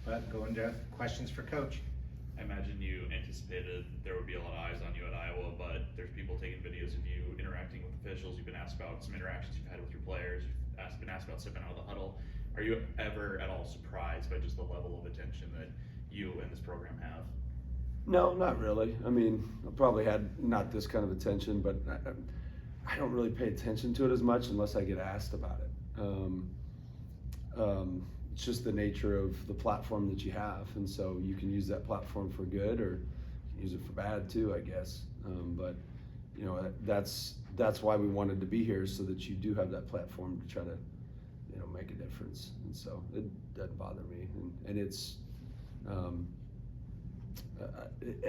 But going to questions for Coach. I imagine you anticipated there would be a lot of eyes on you at Iowa, but there's people taking videos of you interacting with officials. You've been asked about some interactions you've had with your players. You've been asked about stepping out of the huddle. Are you ever at all surprised by just the level of attention that you and this program have? No, not really. I mean, I probably had not this kind of attention, but I don't really pay attention to it as much unless I get asked about it. It's just the nature of the platform that you have, and so you can use that platform for good or use it for bad too, I guess. But you know, that's why we wanted to be here, so that you do have that platform to try to, you know, make a difference. And so it doesn't bother me, and it's.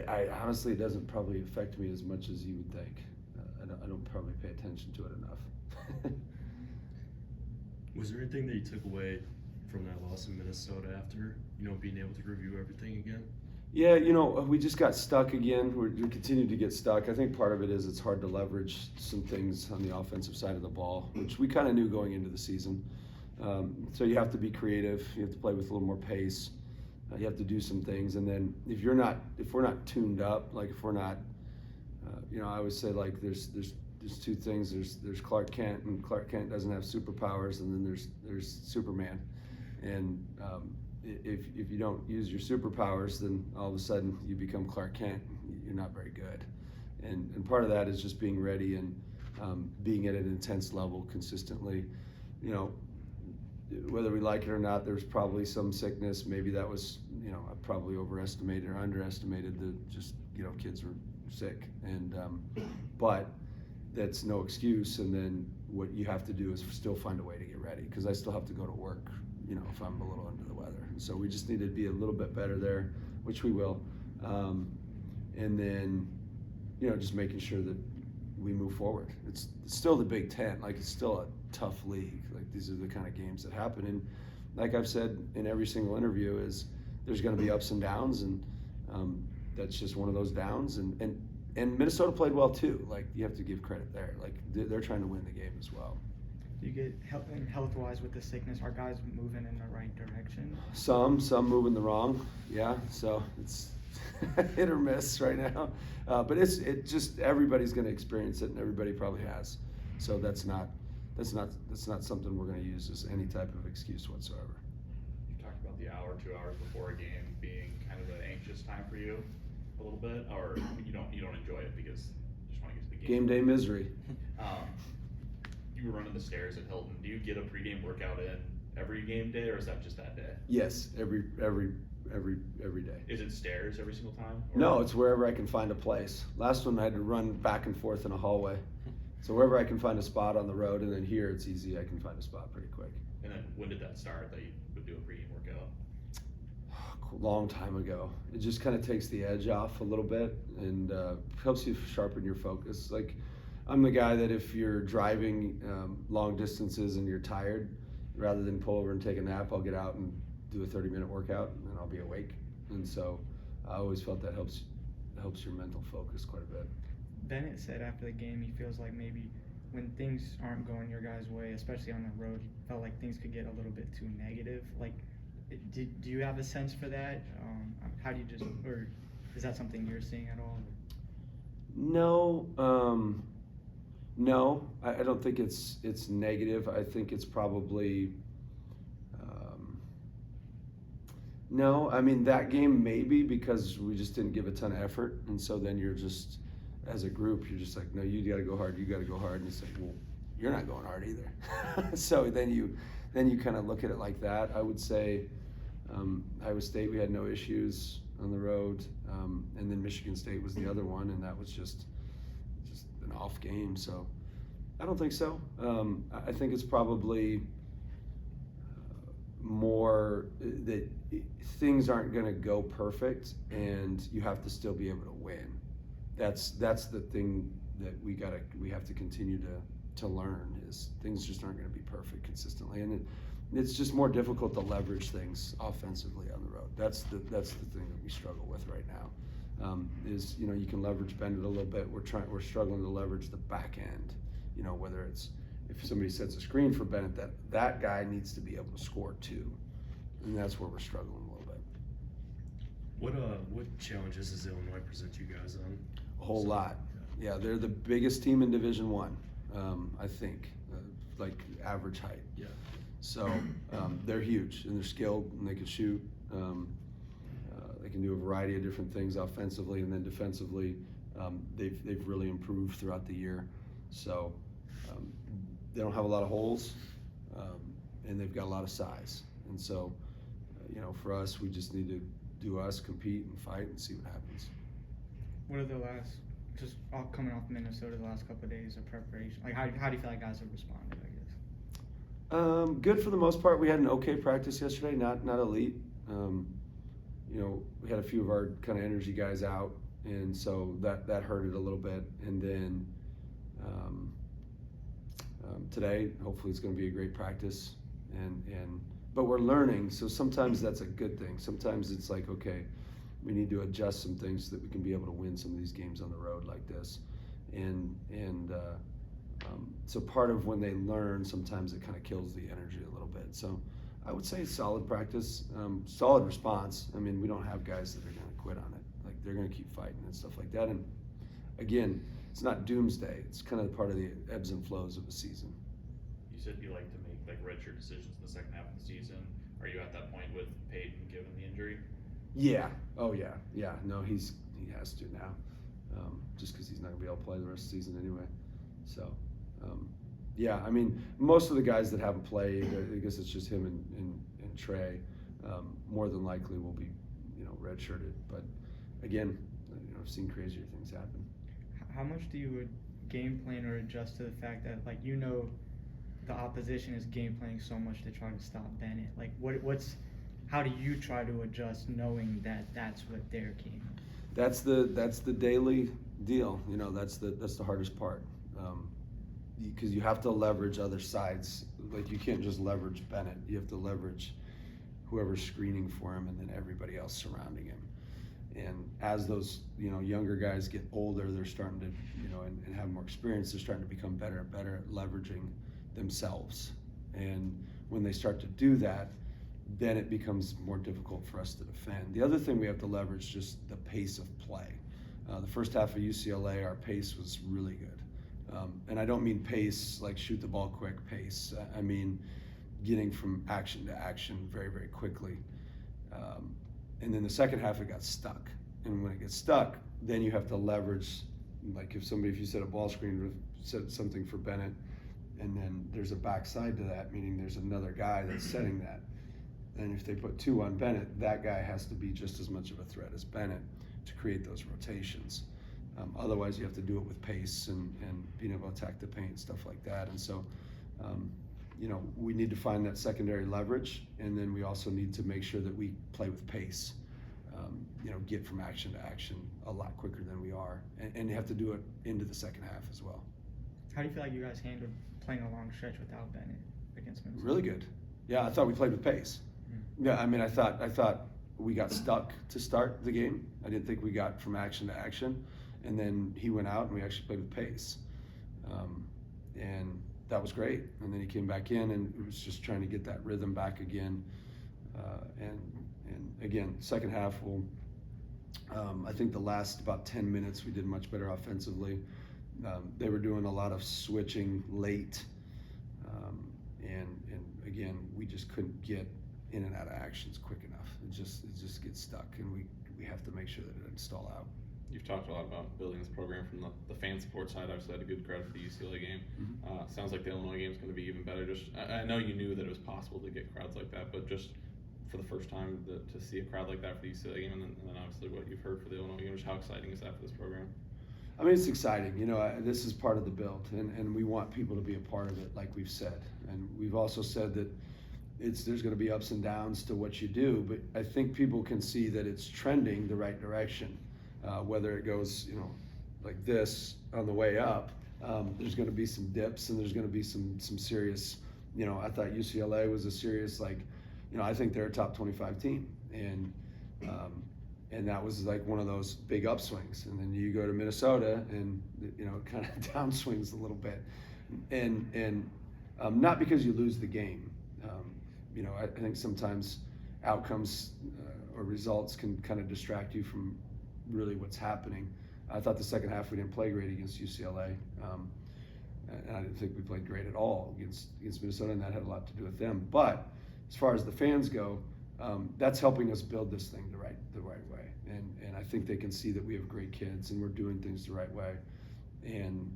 I honestly, it doesn't probably affect me as much as you would think. I don't probably pay attention to it enough. Was there anything that you took away from that loss in Minnesota after, you know, being able to review everything again? Yeah, you know, we just got stuck again. We continue to get stuck. I think part of it is it's hard to leverage some things on the offensive side of the ball, which we kind of knew going into the season. So you have to be creative. You have to play with a little more pace. You have to do some things, and then if we're not tuned up, like if we're not, you know, I always say, like, there's two things. There's Clark Kent, and Clark Kent doesn't have superpowers, and then there's Superman, and if you don't use your superpowers, then all of a sudden you become Clark Kent. You're not very good, and part of that is just being ready and being at an intense level consistently. You know, whether we like it or not, there's probably some sickness. Maybe that was, you know, I probably overestimated or underestimated the just, you know, kids were sick, and but that's no excuse. And then what you have to do is still find a way to get ready, because I still have to go to work, you know, if I'm a little under the weather. And so we just need to be a little bit better there, which we will. And then, you know, just making sure that we move forward. It's still the Big Ten. Like, it's still a tough league. Like, these are the kind of games that happen. And like I've said in every single interview, is there's going to be ups and downs, and that's just one of those downs. And Minnesota played well too. Like, you have to give credit there. Like, they're trying to win the game as well. Do you get health-wise with the sickness? Are guys moving in the right direction? Some moving the wrong. Yeah, so it's hit or miss right now. But it just, everybody's going to experience it, and everybody probably has. So that's not something we're going to use as any type of excuse whatsoever. You talked about the hour, 2 hours before a game being kind of an anxious time for you a little bit, or you don't enjoy it because you just want to get to the game. Game day misery. You were running the stairs at Hilton. Do you get a pregame workout in every game day, or is that just that day? Yes, every day. Is it stairs every single time? Or? No, it's wherever I can find a place. Last one I had to run back and forth in a hallway. So wherever I can find a spot on the road, and then here it's easy. I can find a spot pretty quick. And then when did that start, that you would do a pregame workout? A long time ago. It just kind of takes the edge off a little bit, and helps you sharpen your focus. Like, I'm the guy that if you're driving long distances and you're tired, rather than pull over and take a nap, I'll get out and do a 30-minute workout, and I'll be awake. And so I always felt that helps your mental focus quite a bit. Bennett said after the game he feels like maybe when things aren't going your guys' way, especially on the road, he felt like things could get a little bit too negative. Like, do you have a sense for that? How do you just, or is that something you're seeing at all? No, no, I don't think it's negative. I think it's probably no. I mean, that game maybe, because we just didn't give a ton of effort, and so then you're just, as a group, you're just like, no, you got to go hard. You got to go hard, and it's like, well, you're not going hard either. So then you kind of look at it like that. I would say Iowa State, we had no issues on the road, and then Michigan State was the other one, and that was just an off game. So I don't think so. I think it's probably more that things aren't going to go perfect, and you have to still be able to win. That's the thing that we have to continue to learn, is things just aren't going to be perfect consistently, and it's just more difficult to leverage things offensively on the road. That's the thing that we struggle with right now. Is, you know, you can leverage Bennett a little bit. We're struggling to leverage the back end. You know, whether it's, if somebody sets a screen for Bennett, that guy needs to be able to score too, and that's where we're struggling a little bit. What challenges does Illinois present you guys on? A whole So, lot. Yeah, they're the biggest team in Division One, I think, like average height. Yeah. So they're huge and they're skilled and they can shoot. They can do a variety of different things offensively and then defensively. They've really improved throughout the year. So they don't have a lot of holes, and they've got a lot of size. And so, for us, we just need to do us, compete and fight and see what happens. What are the last, just coming off Minnesota, the last couple of days of preparation? Like, how do you feel like guys have responded, I guess? Good for the most part. We had an okay practice yesterday, not elite. We had a few of our kind of energy guys out, and so that hurt it a little bit. And then today, hopefully, it's going to be a great practice. But we're learning, so sometimes that's a good thing. Sometimes it's like, okay, we need to adjust some things so that we can be able to win some of these games on the road like this. So part of when they learn, sometimes it kind of kills the energy a little bit. So I would say solid practice, solid response. I mean, we don't have guys that are going to quit on it. Like, they're going to keep fighting and stuff like that. And again, it's not doomsday. It's kind of part of the ebbs and flows of a season. You said you like to make like redshirt decisions in the second half of the season. Are you at that point with Peyton given the injury? Yeah. Oh, yeah. Yeah. No, he has to now, just because he's not going to be able to play the rest of the season anyway. So, yeah, I mean, most of the guys that haven't played, I guess it's just him and Trey, more than likely will be, redshirted. But again, I've seen crazier things happen. How much do you game plan or adjust to the fact that, like, the opposition is game playing so much to try to stop Bennett? Like, how do you try to adjust knowing that that's what their game is? That's the daily deal. That's the hardest part, because you have to leverage other sides. Like, you can't just leverage Bennett. You have to leverage whoever's screening for him and then everybody else surrounding him. And as those younger guys get older, they're starting to and have more experience. They're starting to become better and better at leveraging themselves. And when they start to do that, then it becomes more difficult for us to defend. The other thing we have to leverage is just the pace of play. The first half of UCLA, our pace was really good. And I don't mean pace like shoot the ball quick pace. I mean getting from action to action very, very quickly. And then the second half, it got stuck. And when it gets stuck, then you have to leverage, like if you set a ball screen, set something for Bennett, and then there's a backside to that, meaning there's another guy that's setting that. And if they put two on Bennett, that guy has to be just as much of a threat as Bennett to create those rotations. Otherwise, you have to do it with pace and being able to attack the paint, stuff like that. And so, we need to find that secondary leverage, and then we also need to make sure that we play with pace. Get from action to action a lot quicker than we are, and you have to do it into the second half as well. How do you feel like you guys handled playing a long stretch without Bennett against Minnesota? Really good. Yeah, I thought we played with pace. Yeah, I mean, I thought we got stuck to start the game. I didn't think we got from action to action, and then he went out and we actually played with pace, and that was great. And then he came back in, and it was just trying to get that rhythm back again. And again, second half, I think the last about 10 minutes we did much better offensively. They were doing a lot of switching late, and again, we just couldn't get in and out of actions quick enough. It just gets stuck, and we have to make sure that it doesn't stall out. You've talked a lot about building this program from the fan support side. Obviously, had a good crowd for the UCLA game. Mm-hmm. Sounds like the Illinois game is going to be even better. I know you knew that it was possible to get crowds like that, but just for the first time to see a crowd like that for the UCLA game, and then obviously what you've heard for the Illinois game, how exciting is that for this program? I mean, it's exciting. This is part of the build, and we want people to be a part of it, like we've said. And we've also said that there's going to be ups and downs to what you do, but I think people can see that it's trending the right direction. Whether it goes, like this on the way up, there's going to be some dips, and there's going to be some serious. I thought UCLA was a serious, I think they're a top 25 team, and that was like one of those big upswings. And then you go to Minnesota, and it kind of downswings a little bit, and not because you lose the game. I think sometimes outcomes or results can kind of distract you from really what's happening. I thought the second half we didn't play great against UCLA. And I didn't think we played great at all against Minnesota, and that had a lot to do with them. But as far as the fans go, that's helping us build this thing the right way. And I think they can see that we have great kids and we're doing things the right way. And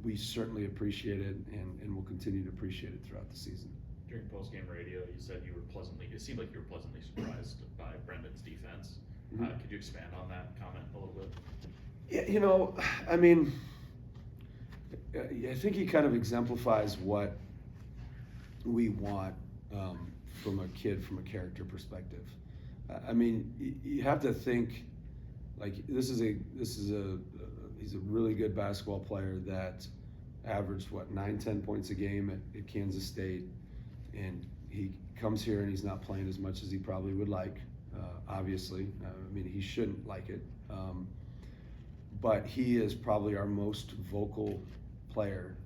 we certainly appreciate it, and we'll continue to appreciate it throughout the season. During post-game radio, you said it seemed like you were pleasantly surprised by Brendan's defense. Mm-hmm. Could you expand on that comment a little bit? Yeah, I mean, I think he kind of exemplifies what we want from a kid, from a character perspective. I mean, you have to think, like, he's a really good basketball player that averaged 9-10 points a game at Kansas State, and he comes here and he's not playing as much as he probably would like. Obviously, I mean, he shouldn't like it, but he is probably our most vocal player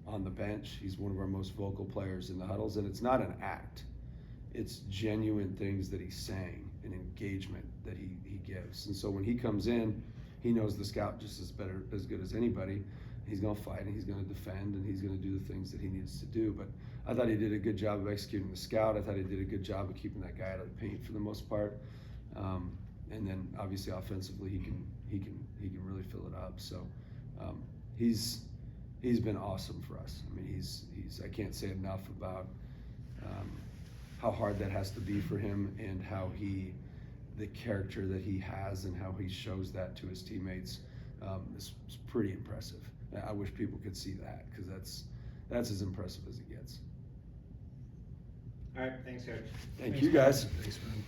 on the bench. He's one of our most vocal players in the huddles, and it's not an act. It's genuine things that he's saying and engagement that he gives. And so when he comes in, he knows the scout just as good as anybody. He's going to fight and he's going to defend and he's going to do the things that he needs to do. But I thought he did a good job of executing the scout. I thought he did a good job of keeping that guy out of the paint for the most part. And then obviously offensively, he can really fill it up. So he's been awesome for us. I mean, I can't say enough about how hard that has to be for him, and how the character that he has and how he shows that to his teammates is pretty impressive. I wish people could see that, because that's as impressive as it gets. All right, thanks, Coach. Thank you, guys. Thanks, man.